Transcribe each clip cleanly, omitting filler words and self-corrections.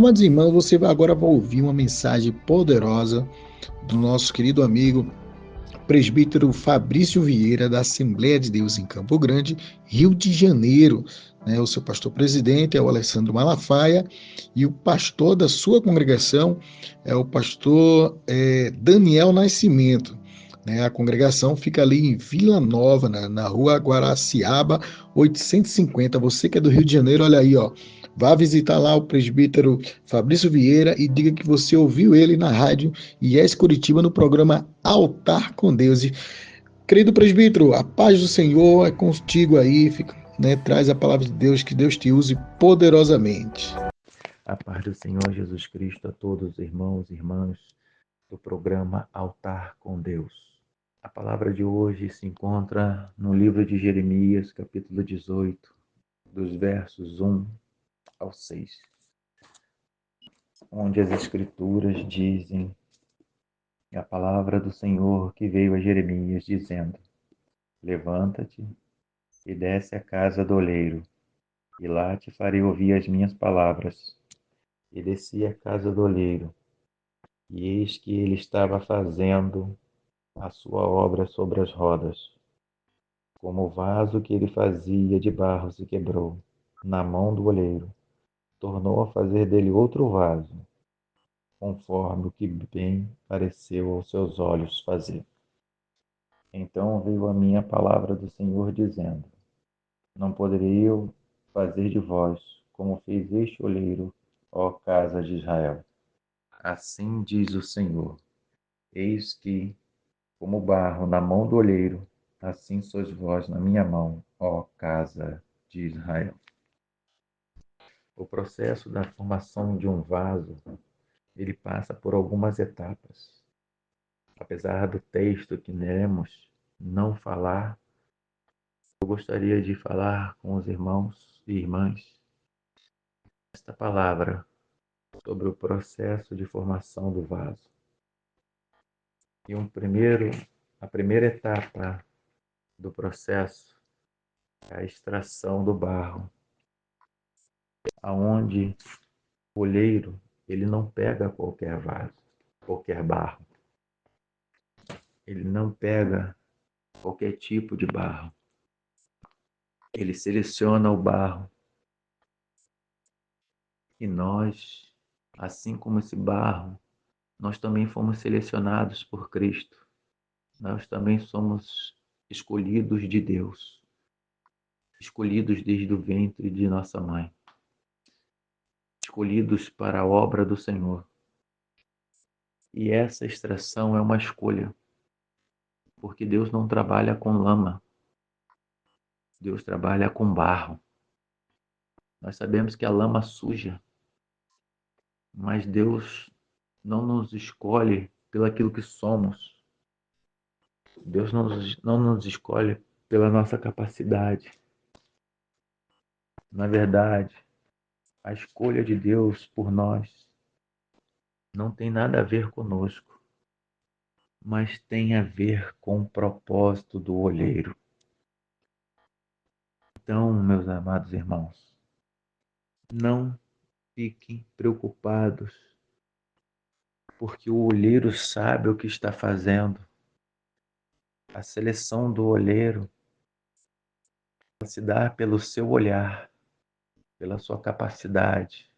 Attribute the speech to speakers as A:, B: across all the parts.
A: Amados irmãos, você agora vai ouvir uma mensagem poderosa do nosso querido amigo presbítero Fabrício Vieira, da Assembleia de Deus em Campo Grande, Rio de Janeiro. O seu pastor presidente é o Alessandro Malafaia e o pastor da sua congregação é o pastor Daniel Nascimento. A congregação fica ali em Vila Nova, na rua Guaraciaba 850. Você que é do Rio de Janeiro, olha aí, ó. Vá visitar lá o presbítero Fabrício Vieira e diga que você ouviu ele na rádio IES Curitiba no programa Altar com Deus. E, querido presbítero, a paz do Senhor é contigo aí, traz a palavra de Deus, que Deus te use poderosamente.
B: A paz do Senhor Jesus Cristo a todos os irmãos e irmãs do programa Altar com Deus. A palavra de hoje se encontra no livro de Jeremias, capítulo 18, dos versos 1 ao 6, onde as Escrituras dizem a palavra do Senhor que veio a Jeremias, dizendo: Levanta-te e desce à casa do oleiro, e lá te farei ouvir as minhas palavras. E desci à casa do oleiro, e eis que ele estava fazendo a sua obra sobre as rodas. Como o vaso que ele fazia de barro se quebrou na mão do oleiro, tornou a fazer dele outro vaso, conforme o que bem pareceu aos seus olhos fazer. Então veio a minha palavra do Senhor, dizendo: Não poderei eu fazer de vós como fez este oleiro, ó casa de Israel. Assim diz o Senhor: Eis que, como barro na mão do oleiro, assim sois vós na minha mão, ó casa de Israel. O processo da formação de um vaso, ele passa por algumas etapas. Apesar do texto que lemos não falar, eu gostaria de falar com os irmãos e irmãs esta palavra sobre o processo de formação do vaso. E a primeira etapa do processo é a extração do barro, aonde o olheiro ele não pega qualquer vaso, qualquer barro. Ele não pega qualquer tipo de barro. Ele seleciona o barro. E nós, assim como esse barro, nós também fomos selecionados por Cristo. Nós também somos escolhidos de Deus, escolhidos desde o ventre de nossa mãe, escolhidos para a obra do Senhor. E essa extração é uma escolha, porque Deus não trabalha com lama, Deus trabalha com barro. Nós sabemos que a lama suja, mas Deus não nos escolhe pelo aquilo que somos. Deus não nos escolhe pela nossa capacidade. Na verdade, a escolha de Deus por nós não tem nada a ver conosco, mas tem a ver com o propósito do olheiro. Então, meus amados irmãos, não fiquem preocupados, porque o olheiro sabe o que está fazendo. A seleção do olheiro se dá pelo seu olhar, pela sua capacidade,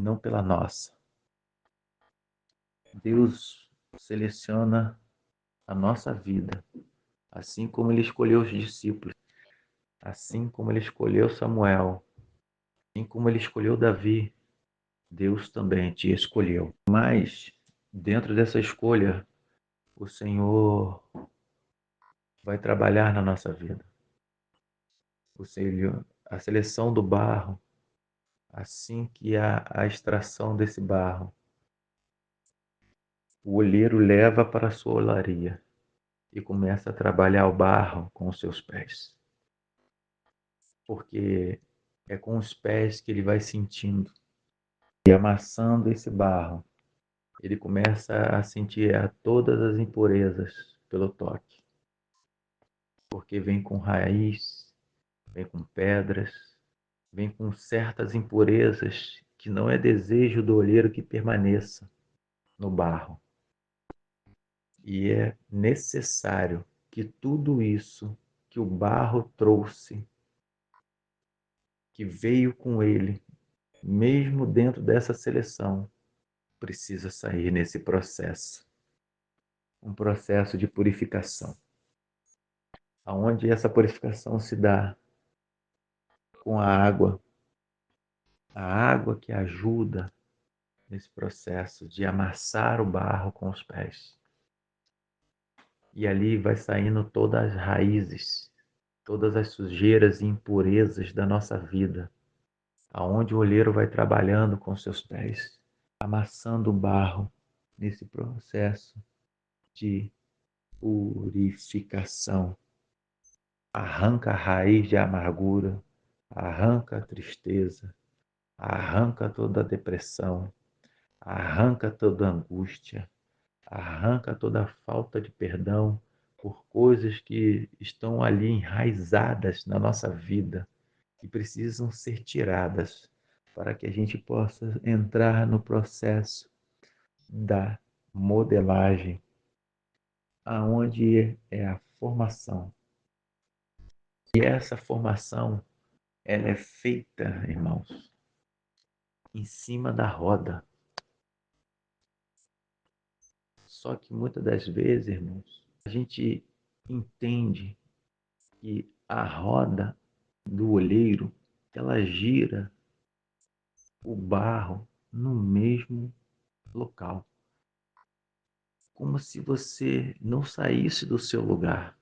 B: não pela nossa. Deus seleciona a nossa vida, assim como ele escolheu os discípulos, assim como ele escolheu Samuel, assim como ele escolheu Davi. Deus também te escolheu. Mas, dentro dessa escolha, o Senhor vai trabalhar na nossa vida. O Senhor, a seleção do barro, assim que há a extração desse barro, o olheiro leva para a sua olaria e começa a trabalhar o barro com os seus pés. Porque é com os pés que ele vai sentindo e amassando esse barro. Ele começa a sentir todas as impurezas pelo toque. Porque vem com raiz, vem com pedras, vem com certas impurezas que não é desejo do olheiro que permaneça no barro. E é necessário que tudo isso que o barro trouxe, que veio com ele, mesmo dentro dessa seleção, precisa sair nesse processo. Um processo de purificação. Aonde essa purificação se dá com a água que ajuda nesse processo de amassar o barro com os pés. E ali vai saindo todas as raízes, todas as sujeiras e impurezas da nossa vida, aonde o olheiro vai trabalhando com seus pés, amassando o barro nesse processo de purificação. Arranca a raiz de amargura, arranca a tristeza, arranca toda a depressão, arranca toda a angústia, arranca toda a falta de perdão por coisas que estão ali enraizadas na nossa vida e precisam ser tiradas para que a gente possa entrar no processo da modelagem, aonde é a formação. E essa formação, ela é feita, irmãos, em cima da roda. Só que muitas das vezes, irmãos, a gente entende que a roda do olheiro, ela gira o barro no mesmo local. Como se você não saísse do seu lugar,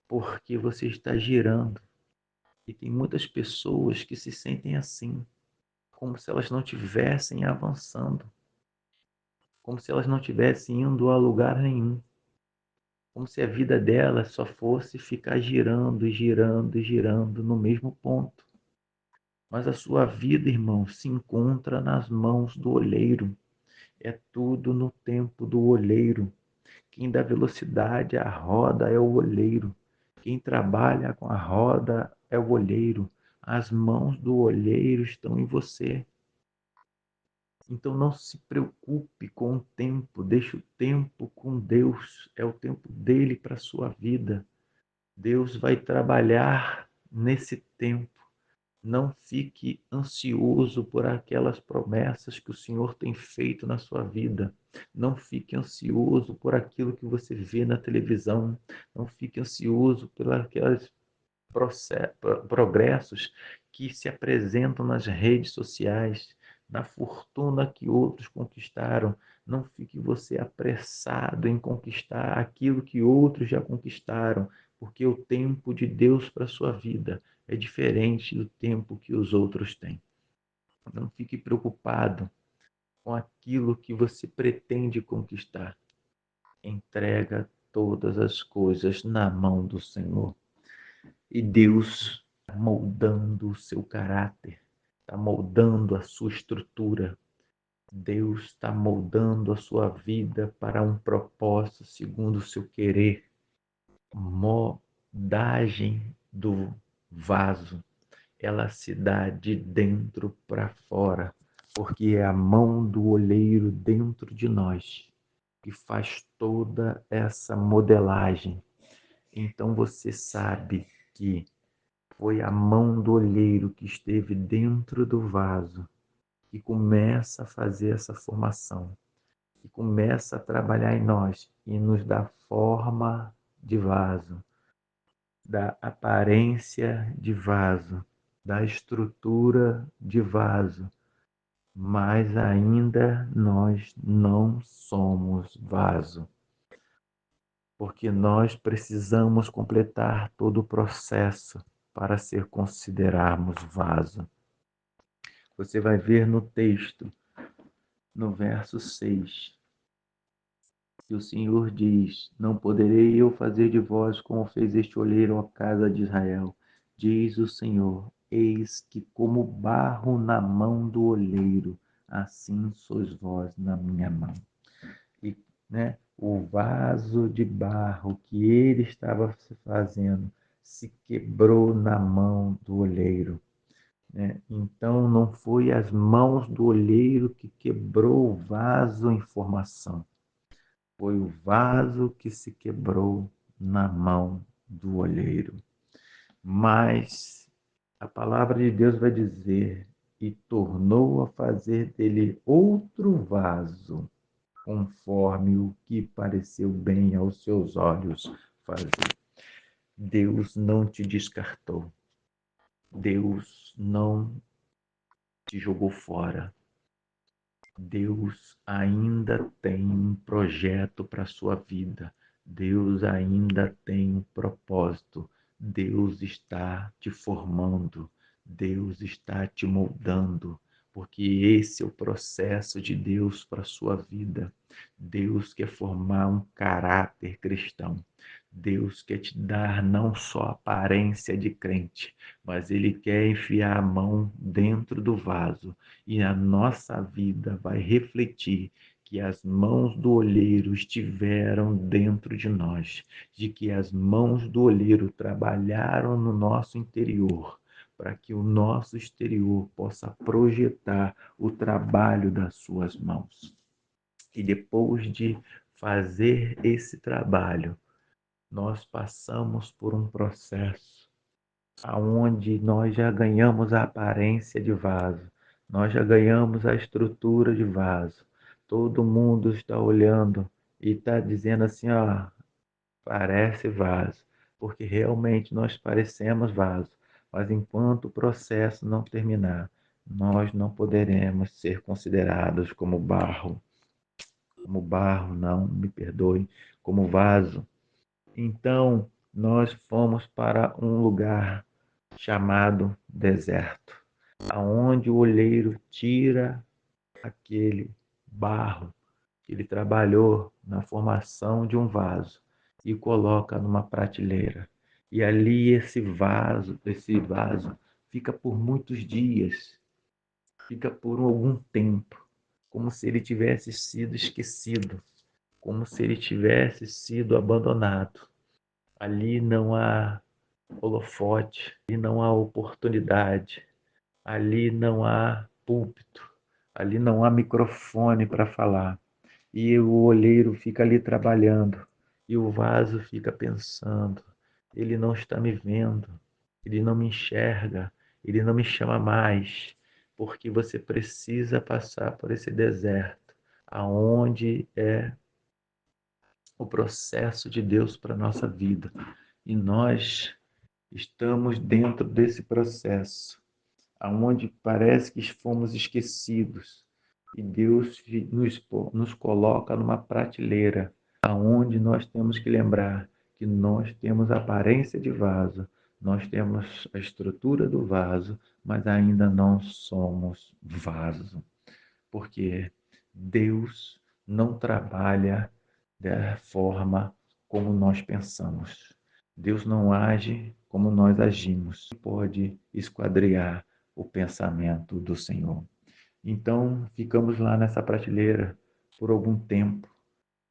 B: porque você está girando. E tem muitas pessoas que se sentem assim, como se elas não estivessem avançando, como se elas não estivessem indo a lugar nenhum, como se a vida delas só fosse ficar girando, girando, girando no mesmo ponto. Mas a sua vida, irmão, se encontra nas mãos do olheiro. É tudo no tempo do olheiro. Quem dá velocidade à roda é o olheiro. Quem trabalha com a roda é o olheiro. As mãos do olheiro estão em você. Então não se preocupe com o tempo, deixe o tempo com Deus. É o tempo dele para a sua vida. Deus vai trabalhar nesse tempo. Não fique ansioso por aquelas promessas que o Senhor tem feito na sua vida. Não fique ansioso por aquilo que você vê na televisão. Não fique ansioso por aqueles progressos que se apresentam nas redes sociais, na fortuna que outros conquistaram. Não fique você apressado em conquistar aquilo que outros já conquistaram, porque o tempo de Deus para a sua vida é diferente do tempo que os outros têm. Não fique preocupado com aquilo que você pretende conquistar. Entrega todas as coisas na mão do Senhor. E Deus está moldando o seu caráter, está moldando a sua estrutura. Deus está moldando a sua vida para um propósito segundo o seu querer. Moldagem do vaso, ela se dá de dentro para fora, porque é a mão do olheiro dentro de nós que faz toda essa modelagem. Então você sabe que foi a mão do olheiro que esteve dentro do vaso que começa a fazer essa formação, que começa a trabalhar em nós e nos dá forma de vaso, da aparência de vaso, da estrutura de vaso, mas ainda nós não somos vaso, porque nós precisamos completar todo o processo para ser considerarmos vaso. Você vai ver no texto, no verso 6, que o Senhor diz: Não poderei eu fazer de vós como fez este olheiro à casa de Israel. Diz o Senhor: Eis que como barro na mão do olheiro, assim sois vós na minha mão. E, o vaso de barro que ele estava fazendo se quebrou na mão do olheiro. né? Então, não foi as mãos do olheiro que quebrou o vaso em formação. Foi o vaso que se quebrou na mão do olheiro. Mas a palavra de Deus vai dizer: e tornou a fazer dele outro vaso, conforme o que pareceu bem aos seus olhos fazer. Deus não te descartou. Deus não te jogou fora. Deus ainda tem um projeto para a sua vida. Deus ainda tem um propósito. Deus está te formando. Deus está te moldando. Porque esse é o processo de Deus para a sua vida. Deus quer formar um caráter cristão. Deus quer te dar não só aparência de crente, mas Ele quer enfiar a mão dentro do vaso e a nossa vida vai refletir que as mãos do olheiro estiveram dentro de nós, de que as mãos do olheiro trabalharam no nosso interior, para que o nosso exterior possa projetar o trabalho das suas mãos. E depois de fazer esse trabalho, nós passamos por um processo aonde nós já ganhamos a aparência de vaso, nós já ganhamos a estrutura de vaso. Todo mundo está olhando e está dizendo assim, ó, parece vaso, porque realmente nós parecemos vaso, mas enquanto o processo não terminar, nós não poderemos ser considerados como barro, não, me perdoe, como vaso. Então, nós fomos para um lugar chamado deserto, aonde o olheiro tira aquele barro que ele trabalhou na formação de um vaso e coloca numa prateleira. E ali esse vaso fica por muitos dias, fica por algum tempo, como se ele tivesse sido esquecido, como se ele tivesse sido abandonado. Ali não há holofote, ali não há oportunidade, ali não há púlpito, ali não há microfone para falar. E o olheiro fica ali trabalhando, e o vaso fica pensando: ele não está me vendo, ele não me enxerga, ele não me chama mais, porque você precisa passar por esse deserto, aonde é o processo de Deus para a nossa vida. E nós estamos dentro desse processo, aonde parece que fomos esquecidos. E Deus nos coloca numa prateleira, aonde nós temos que lembrar que nós temos a aparência de vaso, nós temos a estrutura do vaso, mas ainda não somos vaso, porque Deus não trabalha da forma como nós pensamos. Deus não age como nós agimos. Pode esquadriar o pensamento do Senhor. Então, ficamos lá nessa prateleira por algum tempo.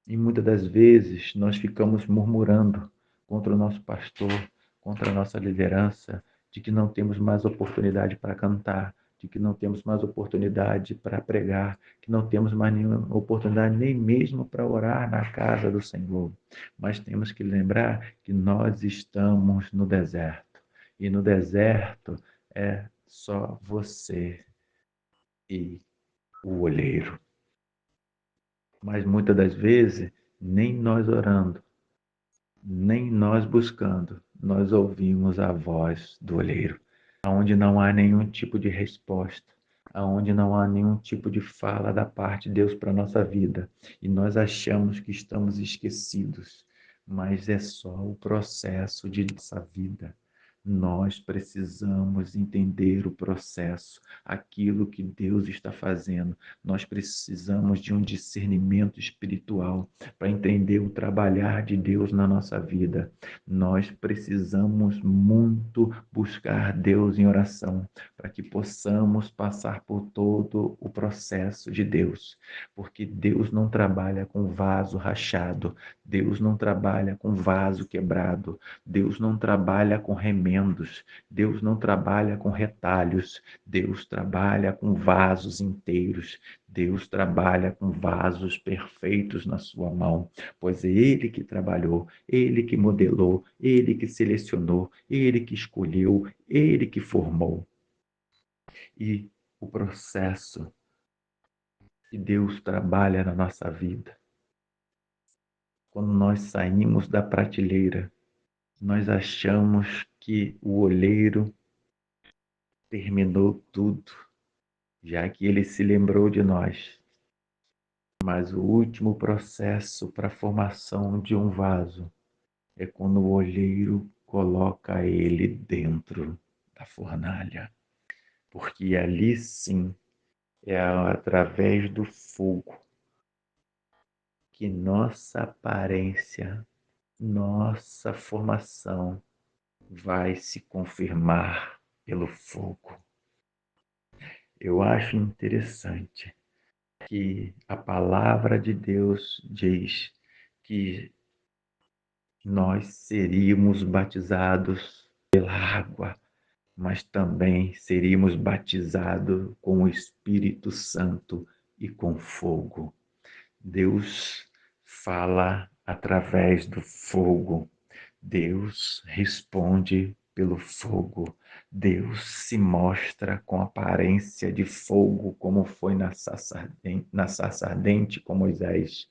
B: E muitas das vezes nós ficamos murmurando contra o nosso pastor, contra a nossa liderança, de que não temos mais oportunidade para cantar, de que não temos mais oportunidade para pregar, que não temos mais nenhuma oportunidade nem mesmo para orar na casa do Senhor. Mas temos que lembrar que nós estamos no deserto. E no deserto é só você e o olheiro. Mas muitas das vezes, nem nós orando, nem nós buscando, nós ouvimos a voz do olheiro, aonde não há nenhum tipo de resposta, aonde não há nenhum tipo de fala da parte de Deus para a nossa vida, e nós achamos que estamos esquecidos, mas é só o processo de nossa vida. Nós precisamos entender o processo, aquilo que Deus está fazendo. Nós precisamos de um discernimento espiritual para entender o trabalhar de Deus na nossa vida. Nós precisamos muito buscar Deus em oração para que possamos passar por todo o processo de Deus, porque Deus não trabalha com vaso rachado, Deus não trabalha com vaso quebrado, Deus não trabalha com remendo. remendos. Deus não trabalha com retalhos. Deus trabalha com vasos inteiros. Deus trabalha com vasos perfeitos na sua mão, pois é Ele que trabalhou, Ele que modelou, Ele que selecionou, Ele que escolheu, Ele que formou. E o processo que Deus trabalha na nossa vida, quando nós saímos da prateleira, nós achamos que o olheiro terminou tudo, já que ele se lembrou de nós. Mas o último processo para a formação de um vaso é quando o olheiro coloca ele dentro da fornalha. Porque ali sim é através do fogo que nossa aparência, nossa formação vai se confirmar pelo fogo. Eu acho interessante que a palavra de Deus diz que nós seríamos batizados pela água, mas também seríamos batizados com o Espírito Santo e com fogo. Deus fala através do fogo. Deus responde pelo fogo. Deus se mostra com aparência de fogo, como foi na sarça ardente com Moisés.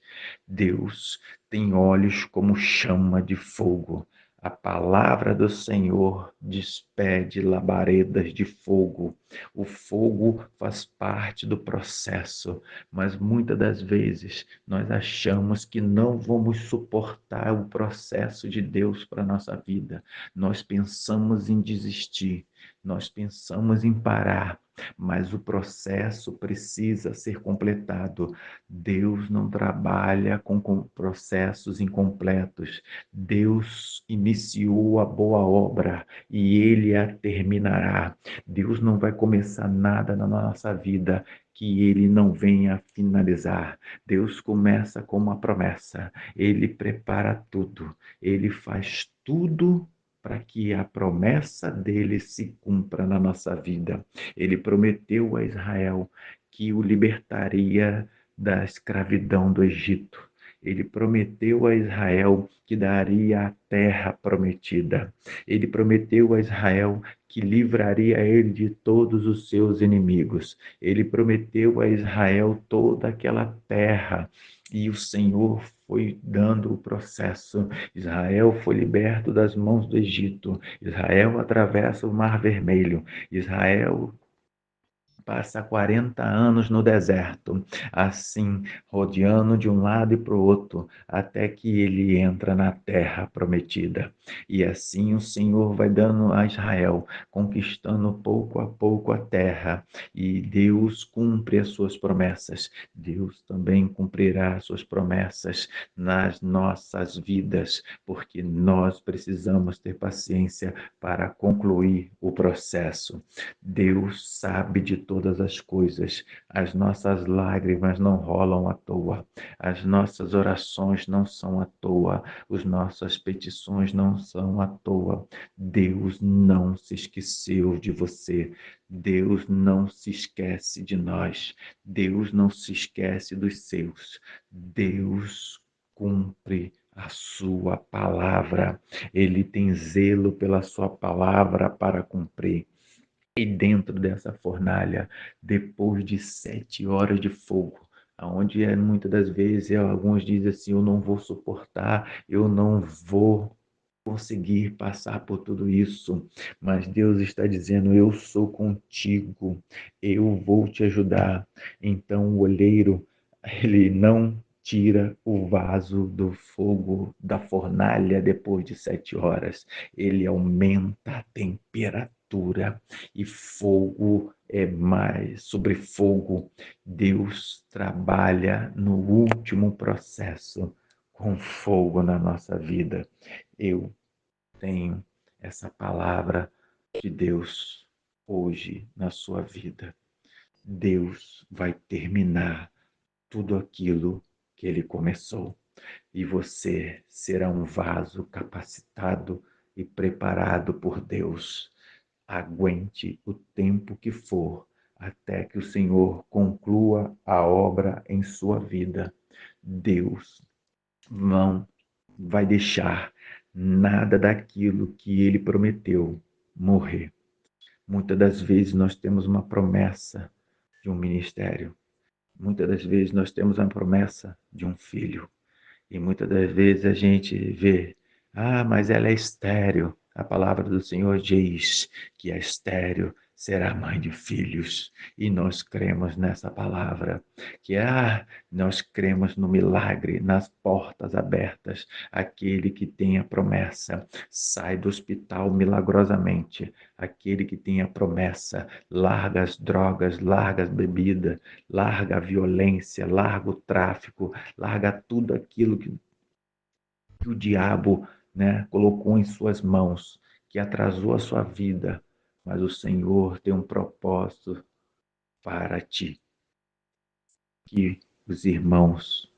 B: Deus tem olhos como chama de fogo. A palavra do Senhor despede labaredas de fogo. O fogo faz parte do processo, mas muitas das vezes nós achamos que não vamos suportar o processo de Deus para a nossa vida. Nós pensamos em desistir, nós pensamos em parar, mas o processo precisa ser completado. Deus não trabalha com processos incompletos. Deus iniciou a boa obra e Ele a terminará. Deus não vai começar nada na nossa vida que Ele não venha finalizar. Deus começa com uma promessa. Ele prepara tudo. Ele faz tudo para que a promessa dele se cumpra na nossa vida. Ele prometeu a Israel que o libertaria da escravidão do Egito. Ele prometeu a Israel que daria a terra prometida. Ele prometeu a Israel que livraria ele de todos os seus inimigos. Ele prometeu a Israel toda aquela terra e o Senhor foi dando o processo. Israel foi liberto das mãos do Egito. Israel atravessa o Mar Vermelho. Israel passa 40 anos no deserto, assim, rodeando de um lado e para o outro, até que ele entra na terra prometida. E assim o Senhor vai dando a Israel, conquistando pouco a pouco a terra. E Deus cumpre as suas promessas. Deus também cumprirá as suas promessas nas nossas vidas, porque nós precisamos ter paciência para concluir o processo. Deus sabe de todas as coisas. As nossas lágrimas não rolam à toa. As nossas orações não são à toa. As nossas petições não são à toa. Deus não se esqueceu de você. Deus não se esquece de nós. Deus não se esquece dos seus. Deus cumpre a sua palavra. Ele tem zelo pela sua palavra para cumprir. E dentro dessa fornalha, depois de 7 horas de fogo, onde muitas das vezes alguns dizem assim, eu não vou suportar, eu não vou conseguir passar por tudo isso, mas Deus está dizendo, eu sou contigo, eu vou te ajudar. Então o olheiro, ele não tira o vaso do fogo da fornalha depois de 7 horas, ele aumenta a temperatura e fogo é mais sobre fogo. Deus trabalha no último processo com fogo na nossa vida. Eu tenho essa palavra de Deus hoje na sua vida. Deus vai terminar tudo aquilo que ele começou e você será um vaso capacitado e preparado por Deus. Aguente o tempo que for, até que o Senhor conclua a obra em sua vida. Deus não vai deixar nada daquilo que Ele prometeu morrer. Muitas das vezes nós temos uma promessa de um ministério. Muitas das vezes nós temos uma promessa de um filho. E muitas das vezes a gente vê, mas ela é estéril. A palavra do Senhor diz que a estéril será mãe de filhos. E nós cremos nessa palavra, que nós cremos no milagre, nas portas abertas. Aquele que tem a promessa sai do hospital milagrosamente. Aquele que tem a promessa larga as drogas, larga as bebidas, larga a violência, larga o tráfico, larga tudo aquilo que o diabo, colocou em suas mãos, que atrasou a sua vida, mas o Senhor tem um propósito para ti. Que os irmãos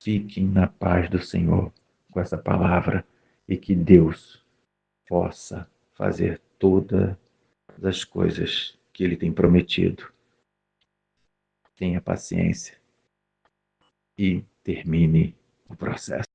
B: fiquem na paz do Senhor com essa palavra e que Deus possa fazer todas as coisas que Ele tem prometido. Tenha paciência e termine o processo.